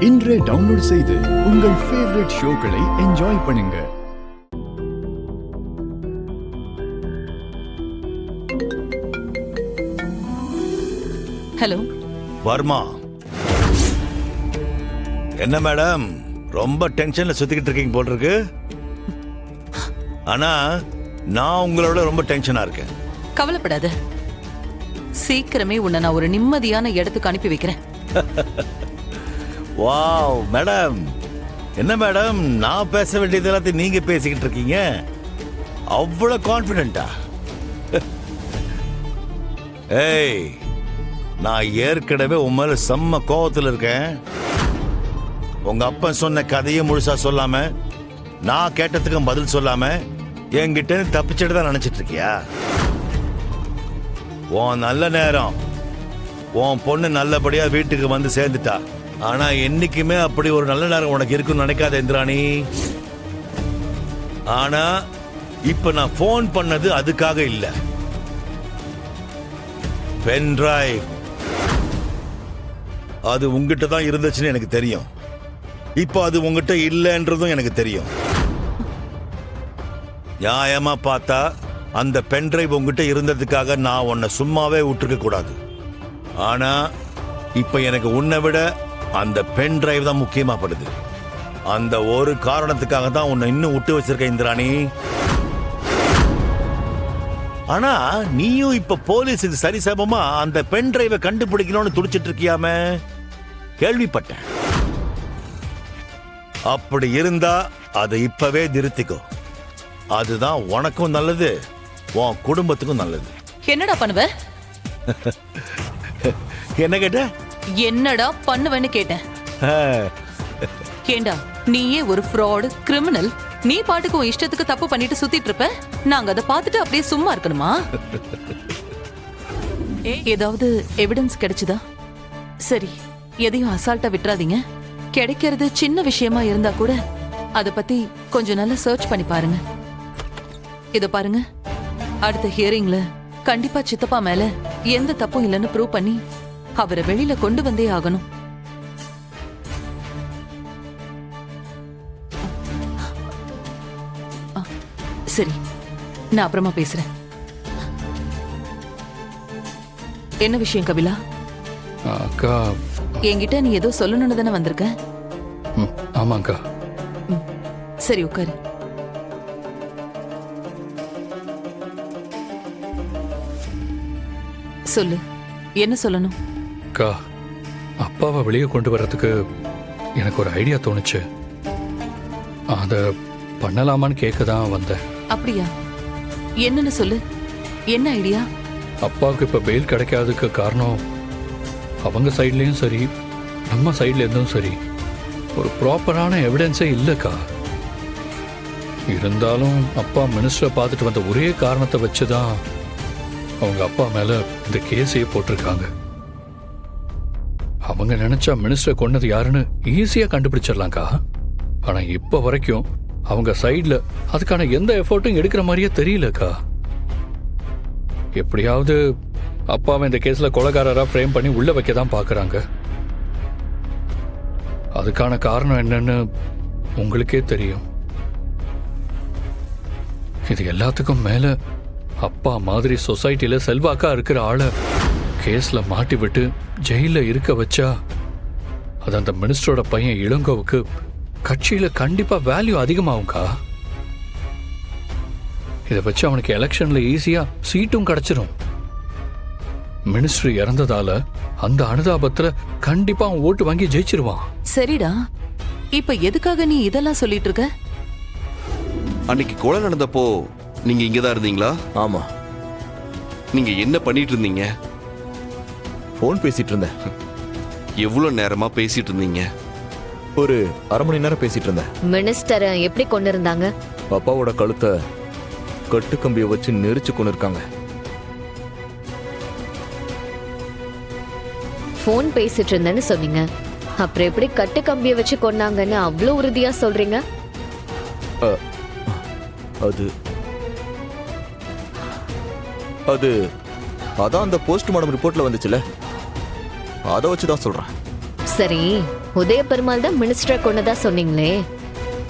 இன்றே டவுன்லோட் செய்து உங்கள் ஃபேவரட் ஷோக்களை என்ஜாய் பண்ணுங்க. ஹலோ வர்மா. என்ன மேடம், ரொம்ப டென்ஷன்ல சுத்திக்கிட்டு இருக்கீங்க போல் இருக்கு. ஆனா நான் உங்களோட ரொம்ப டென்ஷனா இருக்கேன். கவலைப்படாத, சீக்கிரமே உன்னை நான் ஒரு நிம்மதியான இடத்துக்கு அனுப்பி வைக்கிறேன். வாவ் மேடம், என்ன மேடம் நான் பேச வேண்டியது எல்லாத்தையும் நீங்க பேசிக்கிட்டு இருக்கீங்க? அவ்வளவு கான்பிடென்டா? ஏய், நான் ஏற்கனவே உன் மேல செம்ம கோவத்தில் இருக்கேன். உங்க அப்பா சொன்ன கதையை முழுசா சொல்லாம, நான் கேட்டதுக்கும் பதில் சொல்லாம என்கிட்ட தப்பிச்சுட்டு தான் நினைச்சிட்டு இருக்கியா? உன் நல்ல நேரம், உன் பொண்ணு நல்லபடியா வீட்டுக்கு வந்து சேர்ந்துட்டா. ஆனா என்னைக்குமே அப்படி ஒரு நல்ல நேரம் உனக்கு இருக்குன்னு நினைக்காத இந்திராணி. ஆனா இப்ப நான் போன் பண்ணது அதுக்காக இல்ல. பென் டிரைவ் அது உங்ககிட்ட தான் இருந்துச்சுன்னு எனக்கு தெரியும். இப்போ அது உங்ககிட்ட இல்லைன்றதும் எனக்கு தெரியும். நியாயமா பார்த்தா அந்த பென் டிரைவ் உங்ககிட்ட இருந்ததுக்காக நான் உன்னை சும்மாவே விட்டுருக்க கூடாது. ஆனா இப்ப எனக்கு உன்னை விட அந்த பென் டிரைவ் தான் முக்கியமா படுது. அந்த ஒரு காரணத்துக்காக தான் உன்னை இன்னும் விட்டு வச்சிருக்க இந்திராணி. ஆனா நீயும் இப்ப போலீஸுக்கு சரிசமமா அந்த பென் டிரைவை கண்டுபிடிக்கணும்னு துடிச்சிட்டு இருக்கியாமே, கேள்விப்பட்டேன். அப்படி இருந்தா அதை இப்பவே நிறுத்திக்கோ. அதுதான் உனக்கும் நல்லது, உன் குடும்பத்துக்கும் நல்லது. என்னடா பண்ணுவ? என்ன கேட்ட? என்னடா பண்ணுவேன்னு கேட்டேன். ஏண்டா, நீயே ஒரு ஃப்ராடு கிரிமினல். நீ பாட்டுக்கு உன் இஷ்டத்துக்கு தப்பு பண்ணிட்டு சுத்திட்டு இருப்ப. நாங்க அதை பார்த்துட்டு அப்படியே சும்மா இருக்கணுமா? ஏதாவது எவிடன்ஸ் கிடைச்சுதா? சரி, எதையும் அசால்ட்டா விட்டுறாதீங்க. கிடைக்கிறது சின்ன விஷயமா இருந்தா கூட அதை பத்தி கொஞ்சம் நல்லா சர்ச் பண்ணி பாருங்க. இத பாருங்க, அடுத்த ஹியரிங்ல கண்டிப்பா சித்தப்பா மேல எந்த தப்பும் இல்லைன்னு ப்ரூவ் பண்ணி அவரை வெளியில கொண்டு வந்தே ஆகணும். சரி, நான் அப்புறமா பேசுறேன். என்ன விஷயம் கபிலா? அக்கா, என்கிட்ட நீ ஏதோ சொல்லணும்னு தானே வந்திருக்க? ஆமாக்கா. சரி, உட்காரு. சொல்லு, என்ன சொல்லணும்? அக்கா, அப்பாவை வெளியே கொண்டு வர்றதுக்கு எனக்கு ஒரு ஐடியா தோணுச்சு. அத பண்ணலாமான்னு கேட்க தான் வந்தேன். அப்படியா? என்னன்னு சொல்லு. என்ன ஐடியா? அப்பாவுக்கு இப்ப பெயில் கிடைக்காததுக்கு காரணம் அவங்க சைட்லயும் சரி, நம்ம சைட்ல இருந்தும் சரி, ஒரு ப்ராப்பரான எவிடன்ஸே இல்லக்கா. இருந்தாலும் அப்பா மினிஸ்டரை பார்த்துட்டு வந்த ஒரே காரணத்தை வச்சுதான் அவங்க அப்பா மேல இந்த கேஸையே போட்டிருக்காங்க. அவங்க நினைச்சா மினிஸ்டரை கொன்னது யாருன்னு ஈஸியா கண்டுபிடிச்சிடலாம்க்கா. ஆனா இப்ப வரைக்கும் அவங்க சைட்ல அதுக்கான எந்த எஃபர்ட்டும் எடுக்கிற மாதிரியே தெரியலக்கா. எப்படியாவது அப்பாவை இந்த கேஸ்ல கொலைகாரரா ஃப்ரேம் பண்ணி உள்ள வைக்க தான் பாக்குறாங்க. அதுக்கான காரணம் என்னன்னு உங்களுக்கே தெரியும். இது எல்லாத்துக்கும் மேல அப்பா மாதிரி சொசைட்டில செல்வாக்கா இருக்கிற ஆளை கேஸ்ல மாட்டி விட்டு ஜெயில இருக்க வச்சா அது அந்த மினிஸ்டரோட பையன் இளங்கோவுக்கு கட்சியில கண்டிப்பா வேல்யூ அதிகமாகும்க்கா. இதை வச்சு அவனுக்கு எலெக்ஷன்ல ஈஸியா சீட்டும் கிடைச்சிரும். மினிஸ்டர் இறந்ததால அந்த அனுதாபத்துல கண்டிப்பா அவன் ஓட்டு வாங்கி ஜெயிச்சிருவான். சரிடா, இப்ப எதுக்காக நீ இதெல்லாம் சொல்லிட்டு இருக்க? அன்னைக்கு கொலை நடந்தப்போ நீங்க இங்கதான் இருந்தீங்களா? ஆமா. நீங்க என்ன பண்ணிட்டு இருந்தீங்க? ஃபோன் பேசிட்டு இருந்தேன். எவ்வளவு நேரமா பேசிட்டு இருந்தீங்க? ஒரு அரை மணி நேரம் பேசிட்டு இருந்தேன். மினிஸ்டரை எப்படி கொண்டு இருந்தாங்க? அப்பாவோட கழுத்தை கட்டுக்கம்பியை வச்சு நெரிச்சு கொண்டு இருக்காங்க. ஃபோன் பேசிட்டு இருந்தேன்னு சொன்னீங்க, அப்புறம் எப்படி கட்டு கம்பியை வச்சு கொண்டாங்கன்னு அவ்வளவு உறுதியா சொல்றீங்க? அது அது அதான் அந்த போஸ்ட்மார்டம் ரிப்போர்ட்ல வந்துச்சுல, அதை வச்சுதான் சொல்றேன். சரி, உதய பெருமாள் தான் மினிஸ்டரை கொண்டதா சொன்னீங்களே,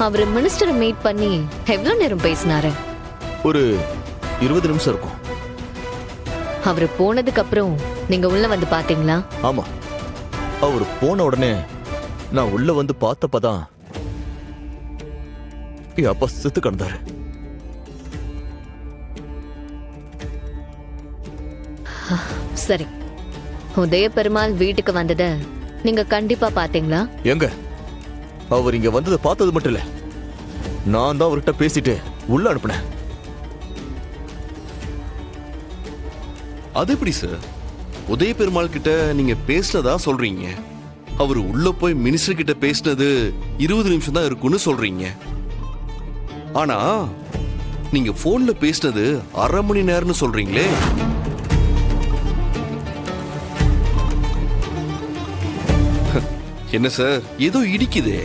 அவரு மினிஸ்டரை மீட் பண்ணி எவ்வளவு நேரம் பேசினாரு? ஒரு 20 நிமிஷம் இருக்கும். அவரு போனதுக்கு அப்புறம் நீங்க உள்ள வந்து பாத்தீங்களா? ஆமா, அவர் போன உடனே நான் உள்ள வந்து பார்த்தப்பதான் என் அப்பா செத்து கிடந்தாரு. சரி, உதய பெருமாள் வீட்டுக்கு வந்தத நீங்க கண்டிப்பா பாத்தீங்களா? எங்க அவர் இங்க வந்ததை பார்த்தது மட்டும் இல்ல, நான் தான் அவர்கிட்ட பேசிட்டு உள்ள அனுப்புனேன். அது எப்படி சார்? உதய பெருமாள் கிட்ட நீங்க பேசினதா சொல்றீங்க, அவர் உள்ள போய் மினிஸ்டர் கிட்ட பேசினது 20 நிமிஷம் தான் இருக்கும்னு சொல்றீங்க. ஆனா நீங்க போன்ல பேசினது அரை மணி நேரம்னு சொல்றீங்களே. என்ன சார், ஏதோ இடிக்குதே.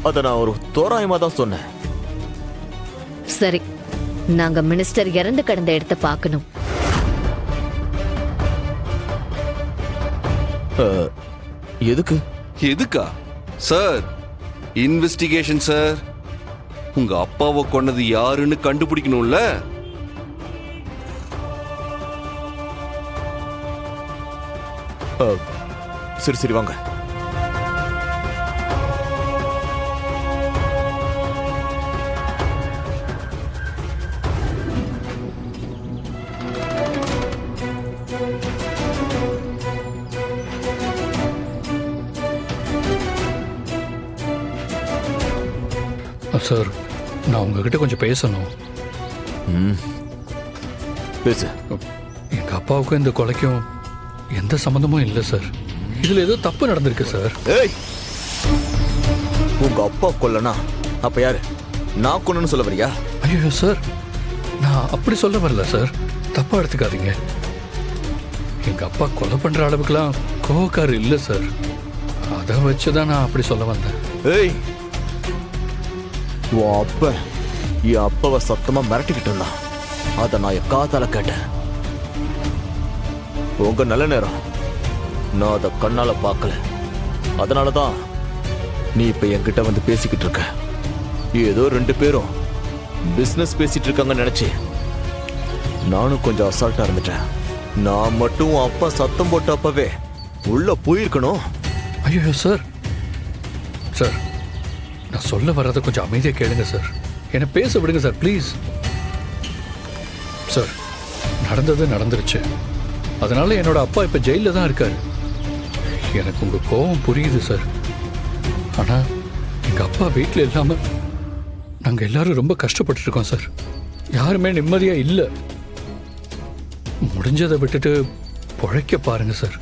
அத நான் ஒரு தோராயமா தான் சொன்னேன். சரி, நாங்க மினிஸ்டர் இறந்து கிடந்த இடத்த பார்க்கணும். எதுக்கு? எதுக்கா சார்? Investigation sir. உங்க அப்பாவை கொன்னது யாருன்னு கண்டுபிடிக்கணும்ல. சரி சரி வாங்க. சார், நான் உங்ககிட்ட கொஞ்சம் பேசணும். பேசு. எங்க அப்பாவுக்கும் இந்த கொலைக்கும் எந்த சம்மந்தமும் இல்லை சார். இதுல ஏதோ தப்பு நடந்திருக்கு சார். ஏய், உங்க அப்பா கொல்லனா அப்ப யாரு? நான் கொல்லன்னு சொல்ல வரியா? ஐயோ சார், நான் அப்படி சொல்ல வரல சார், தப்பா எடுத்துக்காதீங்க. எங்க அப்பா கொலை பண்ற அளவுக்குலாம் கோவக்காரர் இல்லை சார். அதை வச்சுதான் நான் அப்படி சொல்ல வந்தேன். ஏய், உன் அப்ப என் அப்பாவை சத்தமா மிரட்டிக்கிட்டு இருந்தான். அதை நான் என் காதால கேட்டேன். உங்க நல்ல நேரம் நான் அதை கண்ணால பார்க்கல. அதனாலதான் நீ இப்ப என்கிட்ட வந்து பேசிக்கிட்டு இருக்க. ஏதோ 2 பேரும் பிசினஸ் பேசிட்டு இருக்காங்கன்னு நினைச்சு நானும் கொஞ்சம் அசால்ட்டா இருந்துட்டேன். நான் மட்டும் உன் அப்பா சத்தம் போட்ட அப்பவே உள்ள போயிருக்கணும். ஐயோ சார், சார் நான் சொல்ல வர்றதை கொஞ்சம் அமைதியாக கேளுங்க சார். என்னை பேச விடுங்க சார், ப்ளீஸ். சார், நடந்தது நடந்துருச்சு. அதனால என்னோட அப்பா இப்போ ஜெயிலில் தான் இருக்காரு. எனக்கு உங்கள் கோபம் புரியுது சார். ஆனால் எங்கள் அப்பா வீட்டில் இல்லாமல் நாங்கள் எல்லாரும் ரொம்ப கஷ்டப்பட்டு இருக்கோம் சார். யாருமே நிம்மதியாக இல்லை. முடிஞ்சதை விட்டுட்டு பொழைக்க பாருங்க சார்.